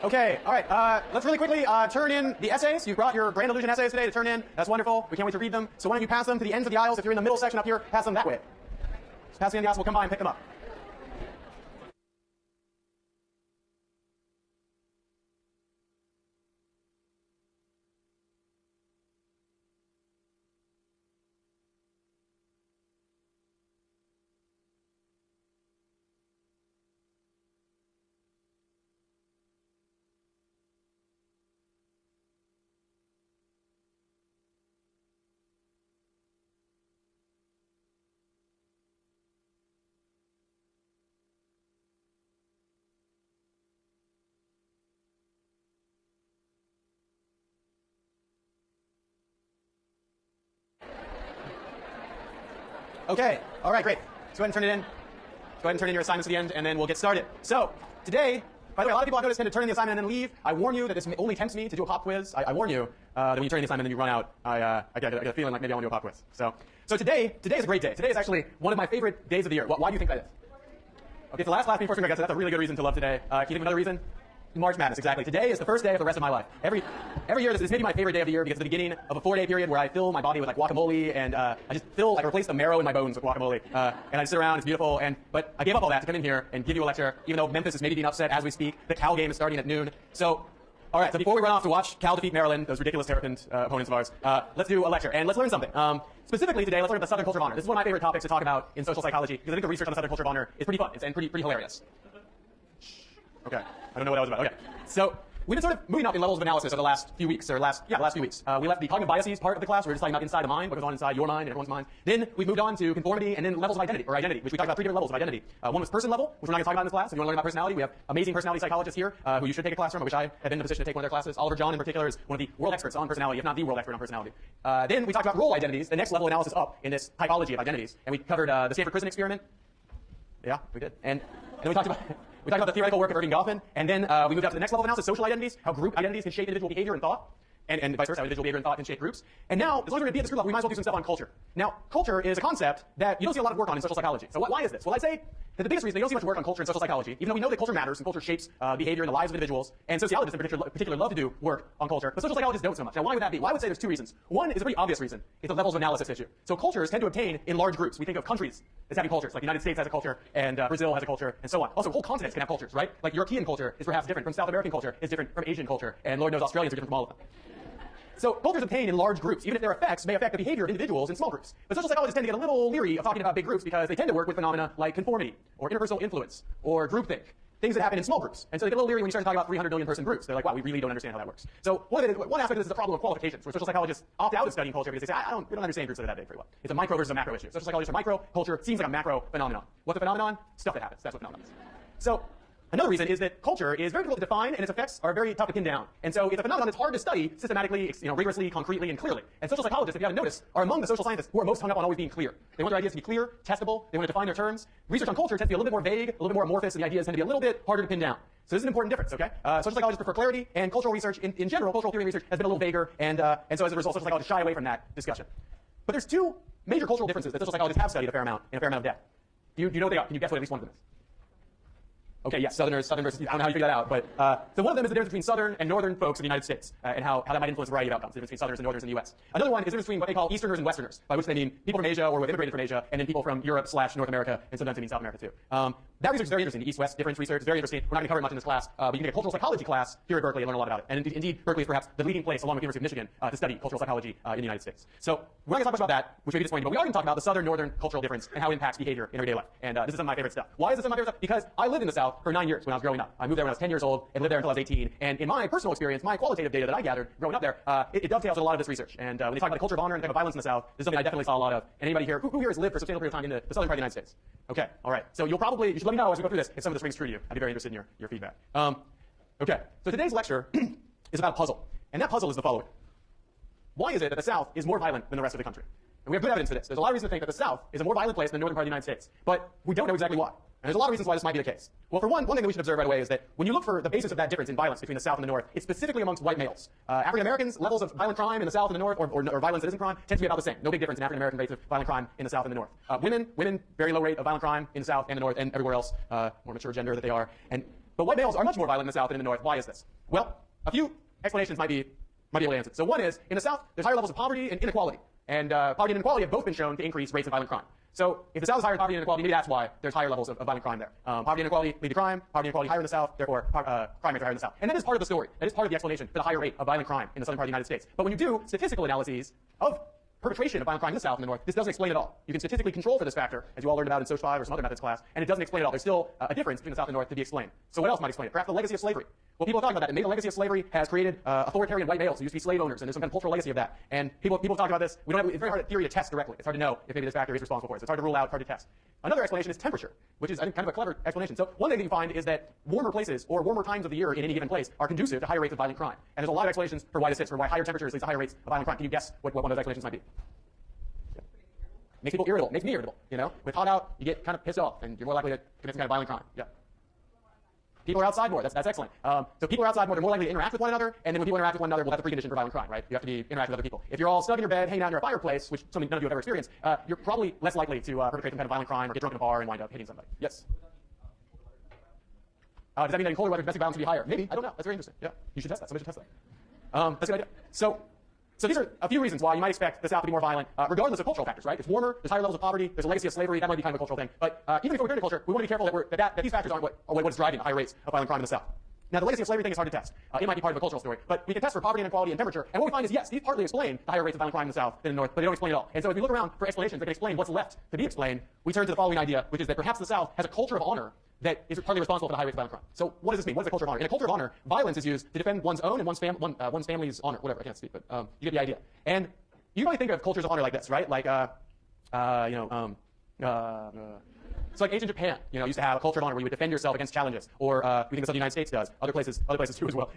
Okay, all right. Let's really quickly turn in the essays. You brought your Grand Illusion essays today to turn in. That's wonderful. We can't wait to read them. So why don't you pass them to the ends of the aisles? If you're in the middle section up here, pass them that way. Just pass them in the aisles. We'll come by and pick them up. Okay, all right, great. Let's go ahead and turn it in. Go ahead and turn in your assignments at the end, and then we'll get started. So, today, by the way, a lot of people I've noticed tend to turn in the assignment and then leave. I warn you that this only tempts me to do a pop quiz. I warn you that when you turn in the assignment and you run out, I get a feeling like maybe I want to do a pop quiz. So today is a great day. Today is actually one of my favorite days of the year. Why do you think that is? Okay, it's the last class before spring break, so that's a really good reason to love today. Can you think of another reason? March Madness, exactly. Today is the first day of the rest of my life. Every year, this may be my favorite day of the year because it's the beginning of a 4-day period where I fill my body with like guacamole, and I replace the marrow in my bones with guacamole, and I sit around. It's beautiful. But I gave up all that to come in here and give you a lecture, even though Memphis is maybe being upset as we speak. The Cal game is starting at noon. So, all right. So before we run off to watch Cal defeat Maryland, those ridiculous Terrapins opponents of ours, let's do a lecture and let's learn something. Specifically today, let's learn about the Southern culture of honor. This is one of my favorite topics to talk about in social psychology because I think the research on the Southern culture of honor is pretty fun and pretty hilarious. Okay, I don't know what that was about. Okay, so we've been sort of moving up in levels of analysis over the last few weeks, the last few weeks. We left the cognitive biases part of the class. We were just talking about inside the mind, what goes on inside your mind and everyone's mind. Then we moved on to conformity and then levels of identity, which we talked about 3 different levels of identity. One was person level, which we're not going to talk about in this class. If you want to learn about personality, we have amazing personality psychologists here who you should take a class from. I wish I had been in a position to take one of their classes. Oliver John, in particular, is one of the world experts on personality, if not the world expert on personality. Then we talked about role identities, the next level analysis up in this typology of identities, and we covered the Stanford prison experiment. Yeah, we did. And then we talked about the theoretical work of Irving Goffman, and then we moved up to the next level of analysis, social identities, how group identities can shape individual behavior and thought, and vice versa, how individual behavior and thought can shape groups. And now, as long as we're going to be at this group level, we might as well do some stuff on culture. Now, culture is a concept that you don't see a lot of work on in social psychology. So why is this? Well, I'd say that the biggest reason that you don't see much work on culture in social psychology, even though we know that culture matters and culture shapes behavior in the lives of individuals, and sociologists in particular love to do work on culture, but social psychologists don't so much. Now, why would that be? Well, I would say there's 2 reasons. One is a pretty obvious reason. It's a levels of analysis issue. So cultures tend to obtain in large groups. We think of countries as having cultures, like the United States has a culture, and Brazil has a culture, and so on. Also, whole continents can have cultures, right? Like European culture is perhaps different from South American culture, is different from Asian culture, and Lord knows Australians are different from all of them. So cultures obtain in large groups, even if their effects may affect the behavior of individuals in small groups. But social psychologists tend to get a little leery of talking about big groups because they tend to work with phenomena like conformity, or interpersonal influence, or groupthink, things that happen in small groups. And so they get a little leery when you start talking about 300 million person groups. They're like, wow, we really don't understand how that works. So one aspect of this is the problem of qualifications, where social psychologists opt out of studying culture because they say, we don't understand groups that are that big very well. It's a micro versus a macro issue. Social psychologists are micro, culture seems like a macro phenomenon. What's a phenomenon? Stuff that happens. That's what phenomenon is. So another reason is that culture is very difficult to define, and its effects are very tough to pin down. And so it's a phenomenon that's hard to study systematically, rigorously, concretely, and clearly. And social psychologists, if you haven't noticed, are among the social scientists who are most hung up on always being clear. They want their ideas to be clear, testable, they want to define their terms. Research on culture tends to be a little bit more vague, a little bit more amorphous, and the ideas tend to be a little bit harder to pin down. So this is an important difference, okay? Social psychologists prefer clarity, and cultural research, in general, cultural theory research has been a little vaguer, and so as a result, social psychologists shy away from that discussion. But there's 2 major cultural differences that social psychologists have studied a fair amount, in a fair amount of depth. Do you know what they are? Can you guess what at least one of them is? Okay, yes, Southern versus, I don't know how you figure that out, but so one of them is the difference between Southern and Northern folks in the United States, and how that might influence a variety of outcomes, the difference between Southerners and Northerners in the U.S. Another one is the difference between what they call Easterners and Westerners, by which they mean people from Asia or who have immigrated from Asia, and then people from Europe/North America, and sometimes they mean South America too. That research is very interesting. The East-West difference research is very interesting. We're not going to cover it much in this class, but you can get a cultural psychology class here at Berkeley and learn a lot about it. And indeed, Berkeley is perhaps the leading place, along with the University of Michigan, to study cultural psychology in the United States. So we're not going to talk much about that, which may be disappointing, but we are going to talk about the Southern-Northern cultural difference and how it impacts behavior in everyday life. And this is some of my favorite stuff. Why is this some of my favorite stuff? Because I lived in the South for 9 years when I was growing up. I moved there when I was 10 years old and lived there until I was 18. And in my personal experience, my qualitative data that I gathered growing up there, it dovetails with a lot of this research. And when they talk about the culture of honor and the type of violence in the South, this is something I definitely saw a lot of. And anybody here, who here has lived for a substantial period of time in the southern part of the United States? Okay, all right. So you should let me know as we go through this if some of this rings true to you. I'd be very interested in your feedback. Okay, so today's lecture is about a puzzle. And that puzzle is the following. Why is it that the South is more violent than the rest of the country? And we have good evidence for this. There's a lot of reason to think that the South is a more violent place than the northern part of the United States. But we don't know exactly why. And there's a lot of reasons why this might be the case. Well, for one thing that we should observe right away is that when you look for the basis of that difference in violence between the South and the North, it's specifically amongst white males. African Americans, levels of violent crime in the South and the North, or violence that isn't crime, tends to be about the same. No big difference in African American rates of violent crime in the South and the North. Women, very low rate of violent crime in the South and the North and everywhere else, more mature gender that they are. And But white males are much more violent in the South than in the North. Why is this? Well, a few explanations might be able to answer. So one is, in the South, there's higher levels of poverty and inequality. And poverty and inequality have both been shown to increase rates of violent crime. So if the South is higher in poverty and inequality, maybe that's why there's higher levels of violent crime there. Poverty and inequality lead to crime. Poverty and inequality higher in the South, therefore crime rates are higher in the South. And that is part of the story. That is part of the explanation for the higher rate of violent crime in the southern part of the United States. But when you do statistical analyses of perpetration of violent crime in the South and the North, this doesn't explain it all. You can statistically control for this factor, as you all learned about in Social 5 or some other methods class, and it doesn't explain it all. There's still a difference between the South and the North to be explained. So what else might explain it? Perhaps the legacy of slavery. Well, people are talking about that, and maybe the legacy of slavery has created authoritarian white males who used to be slave owners, and there's some kind of cultural legacy of that. And people have talked about this. It's very hard at theory to test directly. It's hard to know if maybe this factor is responsible for it. So it's hard to rule out, hard to test. Another explanation is temperature, which is, I think, kind of a clever explanation. So one thing that you find is that warmer places or warmer times of the year in any given place are conducive to higher rates of violent crime. And there's a lot of explanations for why this is, for why higher temperatures leads to higher rates of violent crime. Can you guess what one of those explanations might be? Makes people irritable. Makes me irritable. You know, with hot out, you get kind of pissed off, and you're more likely to commit some kind of violent crime. Yeah. People are outside more. That's excellent. So people are outside more. They're more likely to interact with one another, and then when people interact with one another, well, that's a precondition for violent crime, right? You have to be interact with other people. If you're all stuck in your bed, hanging out near a fireplace, which something none of you have ever experienced, you're probably less likely to perpetrate some kind of violent crime or get drunk in a bar and wind up hitting somebody. Yes. Does that mean that in colder weather, domestic violence would be higher? Maybe. I don't know. That's very interesting. Yeah. You should test that. Somebody should test that. That's a good idea. So these are a few reasons why you might expect the South to be more violent, regardless of cultural factors, right? It's warmer, there's higher levels of poverty, there's a legacy of slavery, that might be kind of a cultural thing. But even if we're returning to culture, we want to be careful that these factors aren't what's driving high rates of violent crime in the South. Now, the legacy of slavery thing is hard to test. It might be part of a cultural story, but we can test for poverty, inequality, and temperature. And what we find is, yes, these partly explain the higher rates of violent crime in the South than in the North, but they don't explain it all. And so if we look around for explanations that can explain what's left to be explained, we turn to the following idea, which is that perhaps the South has a culture of honor that is partly responsible for the high rates of violent crime. So what does this mean? What is a culture of honor? In a culture of honor, violence is used to defend one's own and one's family's honor. Whatever, I can't speak, but you get the idea. And you probably think of cultures of honor like this, right? Like, so like ancient Japan, used to have a culture of honor where you would defend yourself against challenges, or we think that's what the United States does. Other places too as well.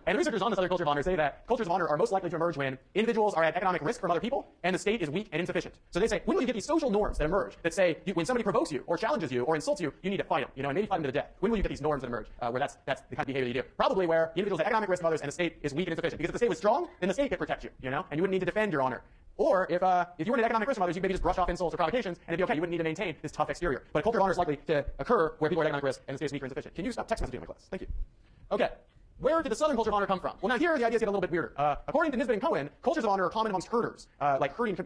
And researchers on this other culture of honor say that cultures of honor are most likely to emerge when individuals are at economic risk from other people and the state is weak and insufficient. So they say, when will you get these social norms that emerge that say when somebody provokes you or challenges you or insults you, you need to fight them, and maybe fight them to the death? When will you get these norms that emerge where that's the kind of behavior you do? Probably where the individual's at economic risk from others and the state is weak and insufficient. Because if the state was strong, then the state could protect you, and you wouldn't need to defend your honor. Or if you weren't at economic risk from others, you could maybe just brush off insults or provocations and it'd be okay. You wouldn't need to maintain this tough exterior. But a culture of honor is likely to occur where people are at economic risk and the state is weak or insufficient. Can you stop text messaging in my class? Thank you. Okay. Where did the Southern culture of honor come from? Well, now here the ideas get a little bit weirder. According to Nisbet and Cohen, cultures of honor are common amongst herders, like herding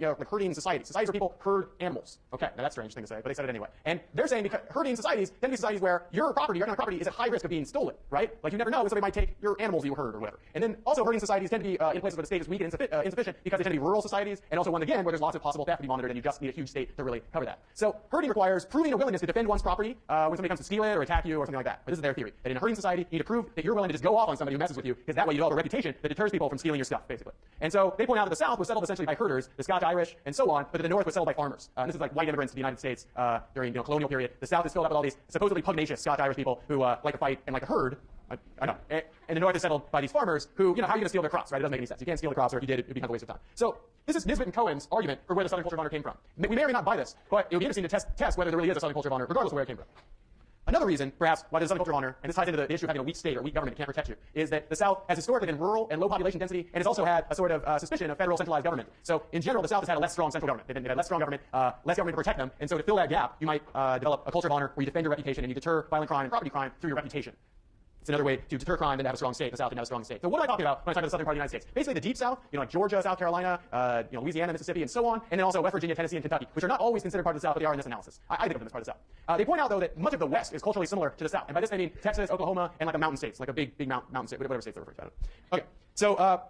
societies. Societies where people herd animals. Okay, now that's a strange thing to say, but they said it anyway. And they're saying because herding societies tend to be societies where your property, your economic property, is at high risk of being stolen, right? Like you never know when somebody might take your animals that you herd or whatever. And then also herding societies tend to be in places where the state is weak and insufficient because they tend to be rural societies, and also one again where there's lots of possible theft to be monitored, and you just need a huge state to really cover that. So herding requires proving a willingness to defend one's property when somebody comes to steal it or attack you or something like that. But this is their theory. That in a herding society, you need to prove that you're willing to just go off on somebody who messes with you, because that way you develop a reputation that deters people from stealing your stuff, basically. And so they point out that the South was settled essentially by herders, the Scotch, Irish, and so on, but that the North was settled by farmers. And this is like white immigrants to the United States during colonial period. The South is filled up with all these supposedly pugnacious Scotch, Irish people who like to fight and like to herd. I know. And the North is settled by these farmers who, how are you going to steal their crops, right? It doesn't make any sense. You can't steal the crops, or if you did, it would be kind of a waste of time. So this is Nisbet and Cohen's argument for where the Southern culture of honor came from. We may or may not buy this, but it would be interesting to test whether there really is a Southern culture of honor, regardless of where it came from. Another reason, perhaps, why there's a Southern culture of honor, and this ties into the issue of having a weak state or weak government that can't protect you, is that the South has historically been rural and low population density, and has also had a sort of suspicion of federal centralized government. So in general, the South has had a less strong central government. They've had less strong government, less government to protect them, and so to fill that gap, you might develop a culture of honor where you defend your reputation and you deter violent crime and property crime through your reputation. It's another way to deter crime than to have a strong state. The South didn't have a strong state. So what am I talking about when I talk about the southern part of the United States? Basically the deep South, like Georgia, South Carolina, Louisiana, Mississippi, and so on, and then also West Virginia, Tennessee, and Kentucky, which are not always considered part of the South, but they are in this analysis. I think of them as part of the South. They point out, though, that much of the West is culturally similar to the South. And by this I mean Texas, Oklahoma, and like the mountain states, like a big mountain state, whatever states they're referred to. Okay, so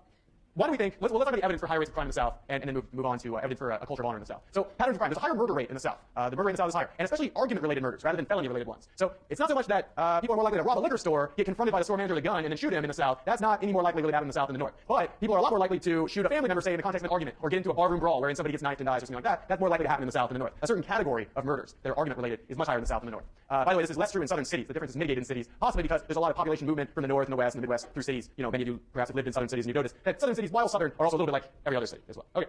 why do we think, let's talk about the evidence for high rates of crime in the South, and then move on to evidence for a culture of honor in the South. So patterns of crime, there's a higher murder rate in the South. The murder rate in the South is higher, and especially argument-related murders rather than felony-related ones. So it's not so much that people are more likely to rob a liquor store, get confronted by the store manager with a gun, and then shoot him in the South. That's not any more likely to happen in the South than the North. But people are a lot more likely to shoot a family member, say, in the context of an argument, or get into a barroom brawl wherein somebody gets knifed and dies or something like that. That's more likely to happen in the South than the North. A certain category of murders that are argument-related is much higher in the South than the North. By the way, this is less true in southern cities. The difference is mitigated in cities, possibly because there's a lot of population movement from the North and the West and the Midwest through cities. Many of you perhaps have lived in southern cities, and you notice that southern cities, while southern, are also a little bit like every other city as well. Okay.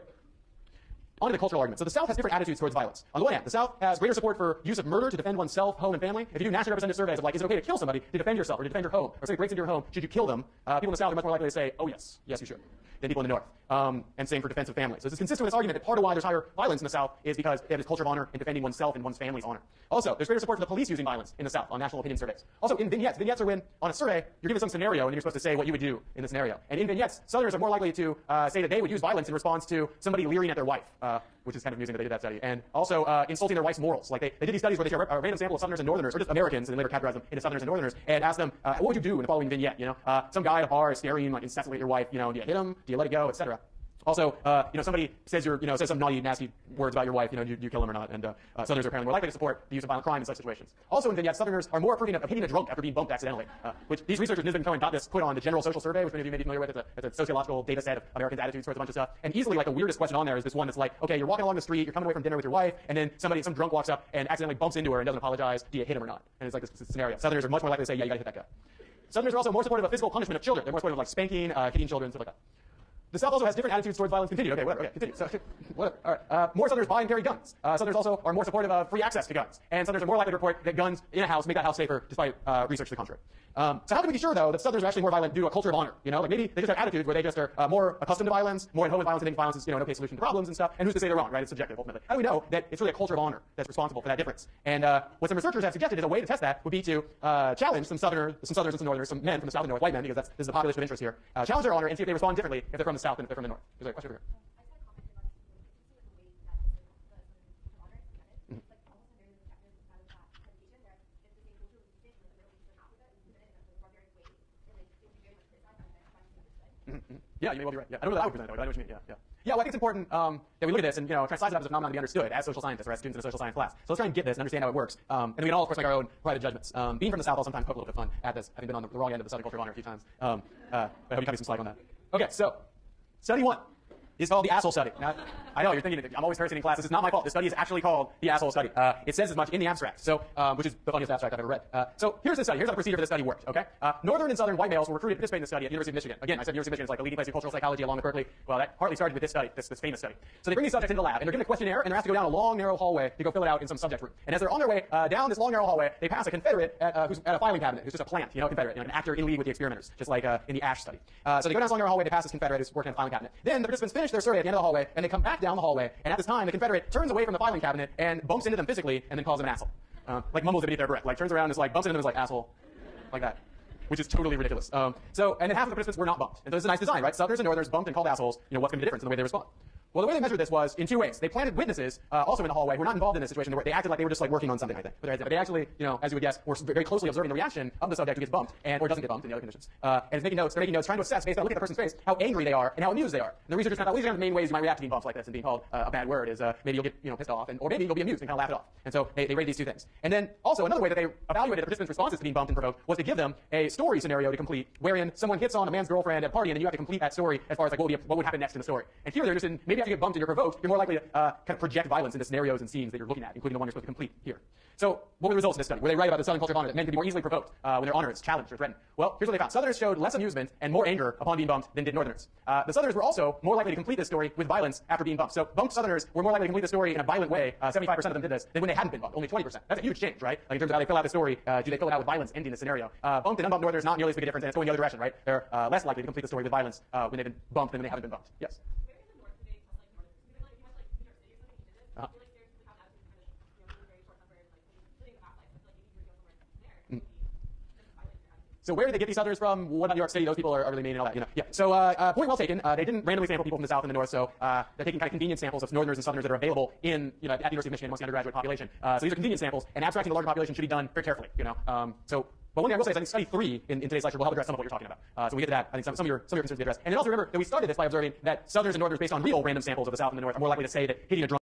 On to the cultural argument. So the South has different attitudes towards violence. On the one hand, the South has greater support for use of murder to defend oneself, home, and family. If you do nationally representative surveys of like, is it okay to kill somebody to defend yourself or to defend your home, or somebody breaks into your home, should you kill them? People in the South are much more likely to say, oh yes, yes you should. than people in the North. And same for defense of families. So this is consistent with this argument that part of why there's higher violence in the South is because they have this culture of honor in defending oneself and one's family's honor. Also, there's greater support for the police using violence in the South on national opinion surveys. Also, in vignettes are when, on a survey, you're given some scenario and you're supposed to say what you would do in the scenario. And in vignettes, Southerners are more likely to say that they would use violence in response to somebody leering at their wife, which is kind of amusing that they did that study, and also insulting their wife's morals. Like they did these studies where they share a random sample of Southerners and Northerners, or just Americans, and then later categorized them into Southerners and Northerners, and asked them, what would you do in the following vignette? You know, some guy at a bar is staring like incessantly at your wife. You know, do you hit him? Do you let it go? Etc. Also, somebody says says some naughty, nasty words about your wife. Do you kill him or not? And Southerners are apparently more likely to support the use of violent crime in such situations. Also, in vignettes, Southerners are more approving of hitting a drunk after being bumped accidentally. Which these researchers, Nisbet and Cohen, got this put on the General Social Survey, which many of you may be familiar with. It's a sociological data set of Americans' attitudes towards a bunch of stuff. And easily, like the weirdest question on there is this one that's like, okay, you're walking along the street, you're coming away from dinner with your wife, and then some drunk walks up and accidentally bumps into her and doesn't apologize. Do you hit him or not? And it's like this scenario. Southerners are much more likely to say, yeah, you gotta hit that guy. Southerners are also more supportive of physical punishment of children. They're more supportive of like spanking, hitting children, stuff like that. The South also has different attitudes towards violence. Continue. Okay, whatever. Okay, continue. So, whatever. All right. More Southerners buy and carry guns. Southerners also are more supportive of free access to guns. And Southerners are more likely to report that guns in a house make that house safer, despite research to the contrary. So how can we be sure, though, that Southerners are actually more violent due to a culture of honor? You know, like maybe they just have attitudes where they just are more accustomed to violence, more in home with violence, and think violence is, an okay solution to problems and stuff. And who's to say they're wrong, right? It's subjective, ultimately. How do we know that it's really a culture of honor that's responsible for that difference? And what some researchers have suggested is a way to test that would be to challenge some Southerners and some Northerners, some men from the South and North, white men, because this is the population of interest here. Challenge their honor and see if they respond differently if they're from the South than if they're from the North. There's a question over here. Yeah, you may well be right. Yeah, I don't know that I would present it that way, but I know what you mean. Yeah, well, I think it's important that we look at this and try to size it up as a phenomenon to be understood as social scientists or as students in a social science class. So let's try and get this and understand how it works. And we can all, of course, make our own private judgments. Being from the South, I'll sometimes poke a little bit of fun at this, having been on the wrong end of the Southern culture of honor a few times. But I hope you cut me some slack on that. Okay, so study one is called the asshole study. Now, I know you're thinking I'm always parroting in class. This is not my fault. This study is actually called the asshole study. It says as much in the abstract, so which is the funniest abstract I've ever read. So here's the study. Here's how the procedure for the study worked. Okay, Northern and Southern white males were recruited to participate in the study at the University of Michigan. Again, I said University of Michigan is like a leading place in cultural psychology along with Berkeley. Well, that partly started with this study, this famous study. So they bring these subjects into the lab and they're given a questionnaire and they're asked to go down a long, narrow hallway to go fill it out in some subject room. And as they're on their way down this long, narrow hallway, they pass a Confederate who's at a filing cabinet, who's just a plant, Confederate, an actor in league with the experimenters, just like in the Ash study. So they go down this long, narrow hallway. They pass this Confederate who's working at a filing cabinet. Then the participants finish their survey at the end of the hallway. And they come back down the hallway, and at this time, the Confederate turns away from the filing cabinet and bumps into them physically, and then calls them an asshole. Like mumbles beneath their breath, like turns around and is like bumps into them and is like asshole, like that, which is totally ridiculous. And then half of the participants were not bumped. And so this is a nice design, right? Southerners and Northerners bumped and called assholes. What's going to be the difference in the way they respond? Well, the way they measured this was in two ways. They planted witnesses also in the hallway who were not involved in this situation. They acted like they were just like working on something, I think. But they actually, as you would guess, were very closely observing the reaction of the subject who gets bumped or doesn't get bumped in the other conditions. And is making notes. They're making notes, trying to assess based on looking at the person's face how angry they are and how amused they are. And the researchers found out these are the main ways you might react to being bumped like this and being called a bad word is maybe you'll get pissed off or maybe you'll be amused and kind of laugh it off. And so they rated these two things. And then also another way that they evaluated the participants' responses to being bumped and provoked was to give them a story scenario to complete wherein someone hits on a man's girlfriend at a party and then you have to complete that story as far as like what would happen next in the story. And here they're interested in maybe after you get bumped and you're provoked, you're more likely to kind of project violence into scenarios and scenes that you're looking at, including the one you're supposed to complete here. So what were the results of this study? Were they right about the Southern culture of honor that men can be more easily provoked when their honor is challenged or threatened? Well, here's what they found. Southerners showed less amusement and more anger upon being bumped than did Northerners. The Southerners were also more likely to complete this story with violence after being bumped. So bumped Southerners were more likely to complete the story in a violent way. 75% of them did this than when they hadn't been bumped. Only 20%. That's a huge change, right? Like in terms of how they fill out the story, do they fill it out with violence ending the scenario? Bumped and unbumped Northerners, not nearly as big a difference, and it's going the other direction, right? They're less likely to complete the story with violence when they've been bumped than when they haven't been bumped. Yes? So where did they get these Southerners from? What about New York City? Those people are really mean and all that, Yeah. So point well taken. They didn't randomly sample people from the South and the North, so they're taking kind of convenient samples of Northerners and Southerners that are available in, at the University of Michigan amongst the undergraduate population. So these are convenient samples, and abstracting the larger population should be done very carefully, But one thing I will say is I think study 3 in today's lecture will help address some of what you're talking about. So when we get to that, I think some of your concerns will be addressed. And then also remember that we started this by observing that Southerners and Northerners based on real random samples of the South and the North are more likely to say that hitting a drunk